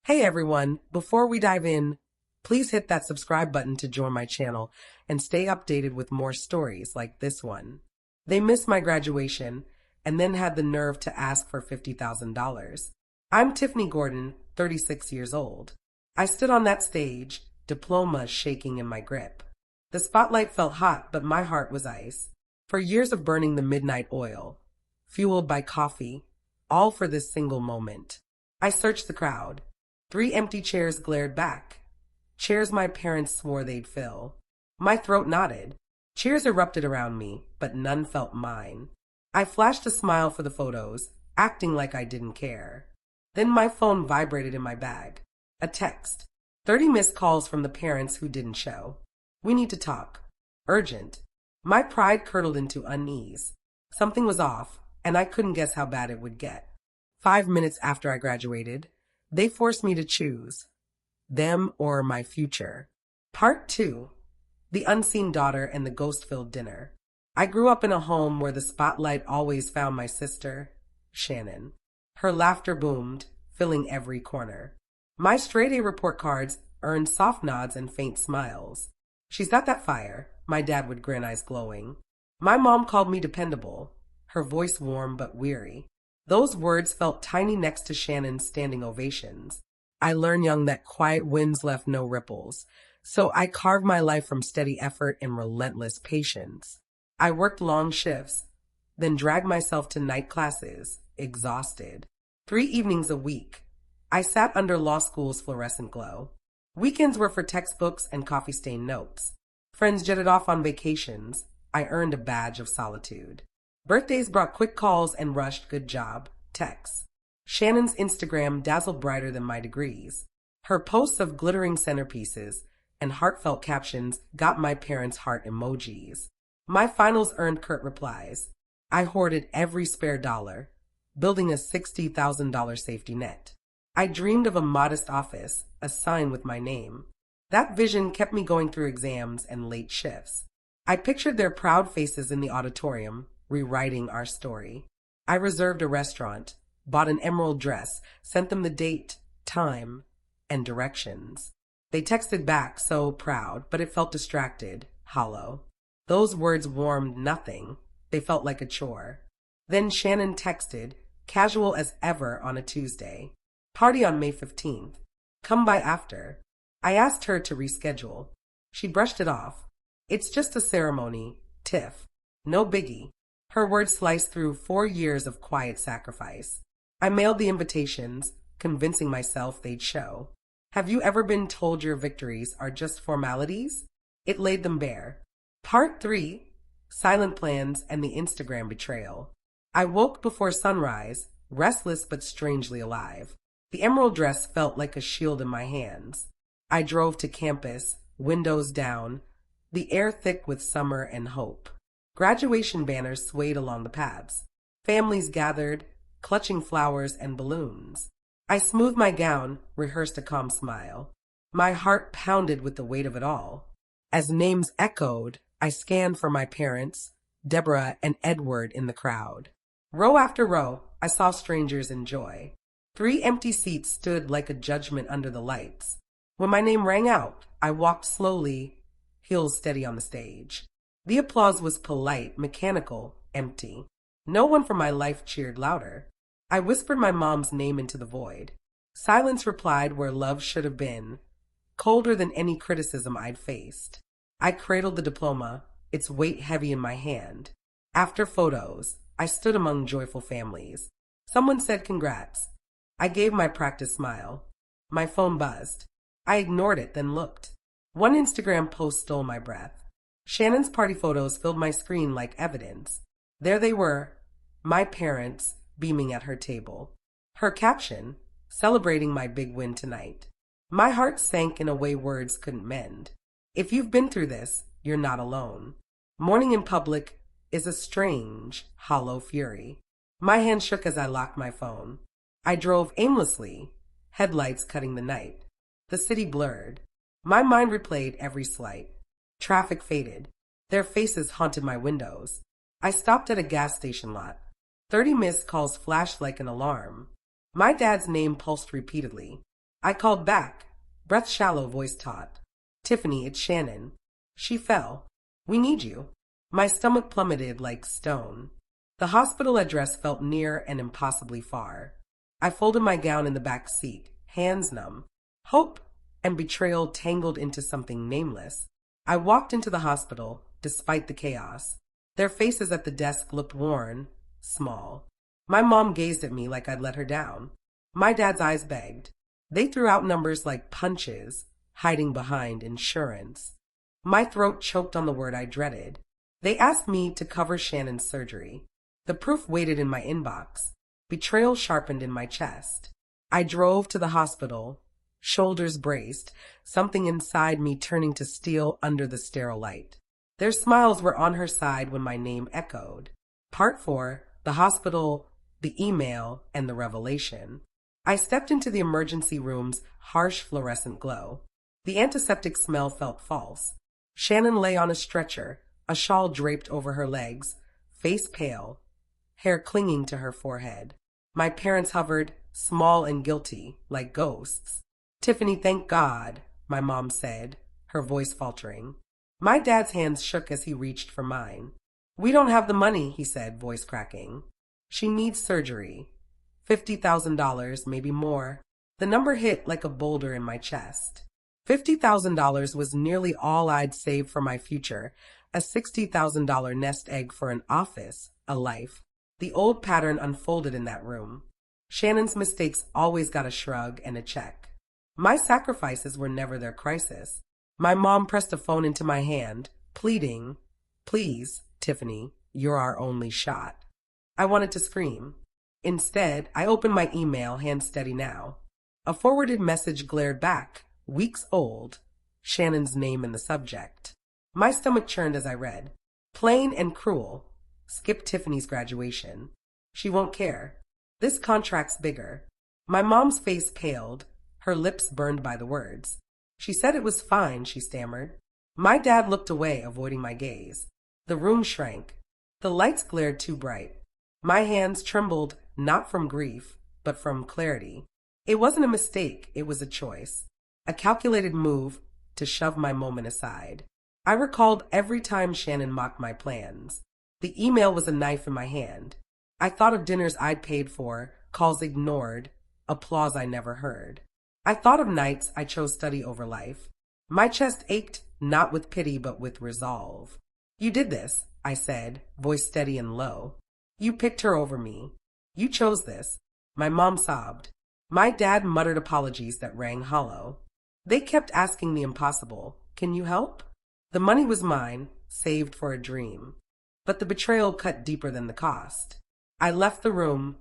Hey everyone, before we dive in, please hit that subscribe button to join my channel and stay updated with more stories like this one. They missed my graduation and then had the nerve to ask for $50,000. I'm Tiffany Gordon, 36 years old. I stood on that stage, diploma shaking in my grip. The spotlight felt hot, but my heart was ice. For years of burning the midnight oil, fueled by coffee, all for this single moment. I searched the crowd. 3 empty chairs glared back. Chairs my parents swore they'd fill. My throat knotted. Cheers erupted around me, but none felt mine. I flashed a smile for the photos, acting like I didn't care. Then my phone vibrated in my bag. A text. 30 missed calls from the parents who didn't show. We need to talk. Urgent. My pride curdled into unease. Something was off, and I couldn't guess how bad it would get. 5 minutes after I graduated, they forced me to choose them or my future. Part 2. The Unseen Daughter and the Ghost-Filled Dinner. I grew up in a home where the spotlight always found my sister, Shannon. Her laughter boomed, filling every corner. My straight-A report cards earned soft nods and faint smiles. She's got that fire, my dad would grin, eyes glowing. My mom called me dependable, her voice warm but weary. Those words felt tiny next to Shannon's standing ovations. I learned young that quiet winds left no ripples, so I carved my life from steady effort and relentless patience. I worked long shifts, then dragged myself to night classes, exhausted. 3 evenings a week. I sat under law school's fluorescent glow. Weekends were for textbooks and coffee-stained notes. Friends jetted off on vacations. I earned a badge of solitude. Birthdays brought quick calls and rushed good job texts. Shannon's Instagram dazzled brighter than my degrees. Her posts of glittering centerpieces and heartfelt captions got my parents' heart emojis. My finals earned curt replies. I hoarded every spare dollar, building a $60,000 safety net. I dreamed of a modest office, a sign with my name. That vision kept me going through exams and late shifts. I pictured their proud faces in the auditorium, rewriting our story. I reserved a restaurant, bought an emerald dress, sent them the date, time, and directions. They texted back, so proud, but it felt distracted, hollow. Those words warmed nothing. They felt like a chore. Then Shannon texted, casual as ever on a Tuesday. Party on May 15th. Come by after. I asked her to reschedule. She brushed it off. It's just a ceremony, Tiff. No biggie. Her words sliced through 4 years of quiet sacrifice. I mailed the invitations, convincing myself they'd show. Have you ever been told your victories are just formalities? It laid them bare. Part 3. Silent Plans and the Instagram Betrayal. I woke before sunrise, restless but strangely alive. The emerald dress felt like a shield in my hands. I drove to campus, windows down, the air thick with summer and hope. Graduation banners swayed along the paths. Families gathered, clutching flowers and balloons. I smoothed my gown, rehearsed a calm smile. My heart pounded with the weight of it all. As names echoed, I scanned for my parents, Deborah and Edward, in the crowd. Row after row, I saw strangers in joy. 3 empty seats stood like a judgment under the lights. When my name rang out, I walked slowly, heels steady on the stage. The applause was polite, mechanical, empty. No one from my life cheered louder. I whispered my mom's name into the void. Silence replied where love should have been, colder than any criticism I'd faced. I cradled the diploma, its weight heavy in my hand. After photos, I stood among joyful families. Someone said congrats. I gave my practice smile. My phone buzzed. I ignored it, then looked. One Instagram post stole my breath. Shannon's party photos filled my screen like evidence. There they were, my parents, beaming at her table. Her caption, celebrating my big win tonight. My heart sank in a way words couldn't mend. If you've been through this, you're not alone. Mourning in public is a strange, hollow fury. My hand shook as I locked my phone. I drove aimlessly, headlights cutting the night. The city blurred. My mind replayed every slight. Traffic faded. Their faces haunted my windows. I stopped at a gas station lot. 30 missed calls flashed like an alarm. My dad's name pulsed repeatedly. I called back. Breath shallow, voice taut. Tiffany, it's Shannon. She fell. We need you. My stomach plummeted like stone. The hospital address felt near and impossibly far. I folded my gown in the back seat, hands numb. Hope and betrayal tangled into something nameless. I walked into the hospital, despite the chaos. Their faces at the desk looked worn, small. My mom gazed at me like I'd let her down. My dad's eyes begged. They threw out numbers like punches, hiding behind insurance. My throat choked on the word I dreaded. They asked me to cover Shannon's surgery. The proof waited in my inbox. Betrayal sharpened in my chest. I drove to the hospital, shoulders braced, something inside me turning to steel under the sterile light. Their smiles were on her side when my name echoed. Part 4, the hospital, the email, and the revelation. I stepped into the emergency room's harsh fluorescent glow. The antiseptic smell felt false. Shannon lay on a stretcher, a shawl draped over her legs, face pale, hair clinging to her forehead. My parents hovered, small and guilty, like ghosts. Tiffany, thank God, my mom said, her voice faltering. My dad's hands shook as he reached for mine. We don't have the money, he said, voice cracking. She needs surgery. $50,000, maybe more. The number hit like a boulder in my chest. $50,000 was nearly all I'd saved for my future, a $60,000 nest egg for an office, a life. The old pattern unfolded in that room. Shannon's mistakes always got a shrug and a check. My sacrifices were never their crisis. My mom pressed a phone into my hand, pleading, Please, Tiffany, you're our only shot. I wanted to scream. Instead, I opened my email, hand steady now. A forwarded message glared back, weeks old, Shannon's name in the subject. My stomach churned as I read. Plain and cruel. Skip Tiffany's graduation. She won't care. This contract's bigger. My mom's face paled, her lips burned by the words. She said it was fine, she stammered. My dad looked away, avoiding my gaze. The room shrank. The lights glared too bright. My hands trembled, not from grief, but from clarity. It wasn't a mistake, it was a choice. A calculated move to shove my moment aside. I recalled every time Shannon mocked my plans. The email was a knife in my hand. I thought of dinners I'd paid for, calls ignored, applause I never heard. I thought of nights I chose study over life. My chest ached, not with pity but with resolve. You did this, I said, voice steady and low. You picked her over me. You chose this. My mom sobbed. My dad muttered apologies that rang hollow. They kept asking the impossible. Can you help? The money was mine, saved for a dream. But the betrayal cut deeper than the cost. I left the room,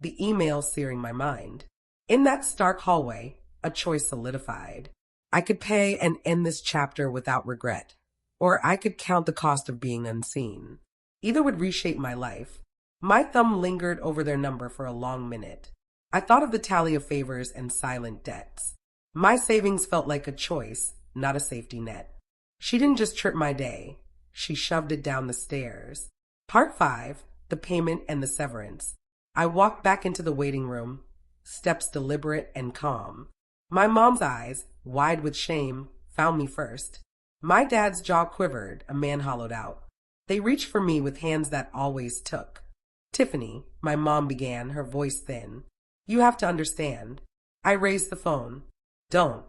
the email searing my mind. In that stark hallway, a choice solidified. I could pay and end this chapter without regret, or I could count the cost of being unseen. Either would reshape my life. My thumb lingered over their number for a long minute. I thought of the tally of favors and silent debts. My savings felt like a choice, not a safety net. She didn't just trip my day. She shoved it down the stairs. Part 5, the payment and the severance. I walked back into the waiting room, steps deliberate and calm. My mom's eyes, wide with shame, found me first. My dad's jaw quivered, a man hollowed out. They reached for me with hands that always took. Tiffany, my mom began, her voice thin. You have to understand. I raised the phone. Don't.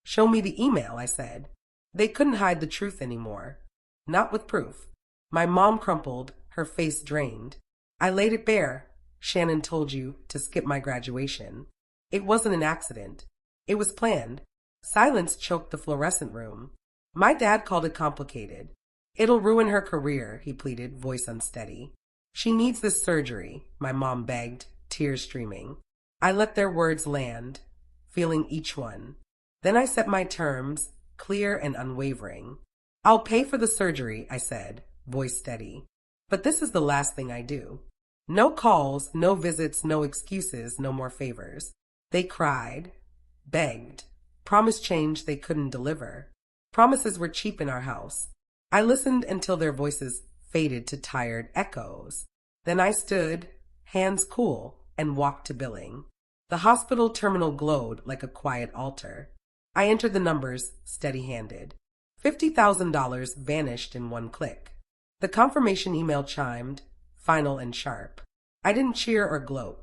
Show me the email, I said. They couldn't hide the truth anymore. Not with proof. My mom crumpled, her face drained. I laid it bare. Shannon told you to skip my graduation. It wasn't an accident. It was planned. Silence choked the fluorescent room. My dad called it complicated. It'll ruin her career, he pleaded, voice unsteady. She needs this surgery, my mom begged, tears streaming. I let their words land, feeling each one. Then I set my terms, clear and unwavering. I'll pay for the surgery, I said, voice steady. But this is the last thing I do. No calls, no visits, no excuses, no more favors. They cried, begged, promised change they couldn't deliver. Promises were cheap in our house. I listened until their voices faded to tired echoes. Then I stood, hands cool, and walked to billing. The hospital terminal glowed like a quiet altar. I entered the numbers, steady-handed. $50,000 vanished in one click. The confirmation email chimed, final and sharp. I didn't cheer or gloat.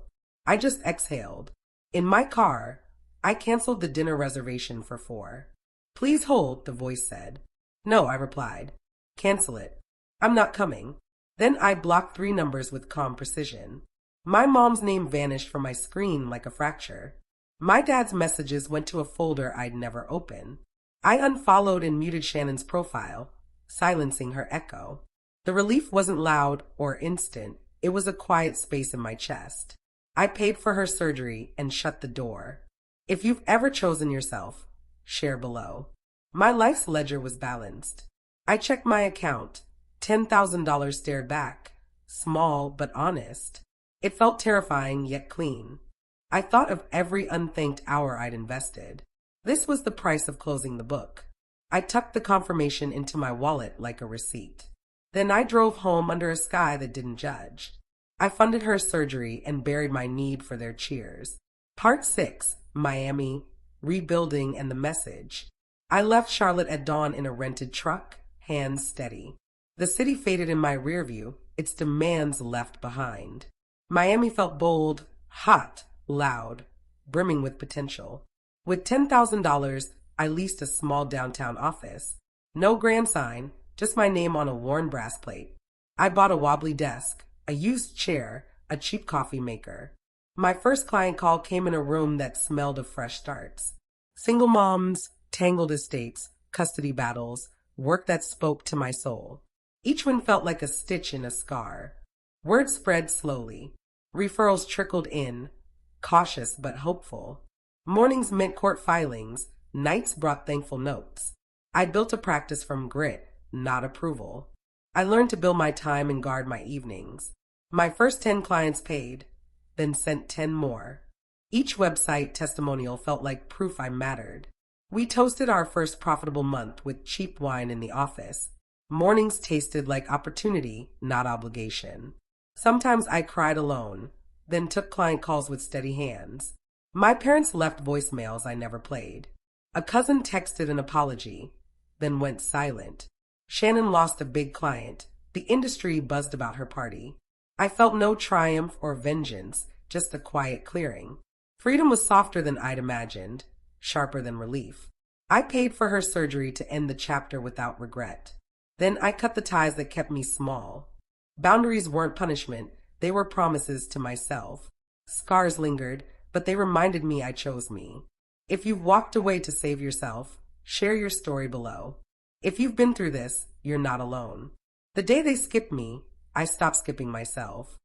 I just exhaled. In my car, I canceled the dinner reservation for 4. Please hold, the voice said. No, I replied. Cancel it. I'm not coming. Then I blocked 3 numbers with calm precision. My mom's name vanished from my screen like a fracture. My dad's messages went to a folder I'd never open. I unfollowed and muted Shannon's profile, silencing her echo. The relief wasn't loud or instant. It was a quiet space in my chest. I paid for her surgery and shut the door. If you've ever chosen yourself, share below. My life's ledger was balanced. I checked my account. $10,000 stared back. Small but honest. It felt terrifying yet clean. I thought of every unthanked hour I'd invested. This was the price of closing the book. I tucked the confirmation into my wallet like a receipt. Then I drove home under a sky that didn't judge. I funded her surgery and buried my need for their cheers. Part 6, Miami, Rebuilding and the Message. I left Charlotte at dawn in a rented truck, hands steady. The city faded in my rear view, its demands left behind. Miami felt bold, hot, loud, brimming with potential. With $10,000, I leased a small downtown office. No grand sign, just my name on a worn brass plate. I bought a wobbly desk, a used chair, a cheap coffee maker. My first client call came in a room that smelled of fresh starts. Single moms, tangled estates, custody battles, work that spoke to my soul. Each one felt like a stitch in a scar. Word spread slowly. Referrals trickled in, cautious but hopeful. Mornings meant court filings, nights brought thankful notes. I built a practice from grit, not approval. I learned to bill my time and guard my evenings. My first 10 clients paid, then sent 10 more. Each website testimonial felt like proof I mattered. We toasted our first profitable month with cheap wine in the office. Mornings tasted like opportunity, not obligation. Sometimes I cried alone, then took client calls with steady hands. My parents left voicemails I never played. A cousin texted an apology, then went silent. Shannon lost a big client. The industry buzzed about her party. I felt no triumph or vengeance, just a quiet clearing. Freedom was softer than I'd imagined, sharper than relief. I paid for her surgery to end the chapter without regret. Then I cut the ties that kept me small. Boundaries weren't punishment, they were promises to myself. Scars lingered, but they reminded me I chose me. If you've walked away to save yourself, share your story below. If you've been through this, you're not alone. The day they skipped me, I stopped skipping myself.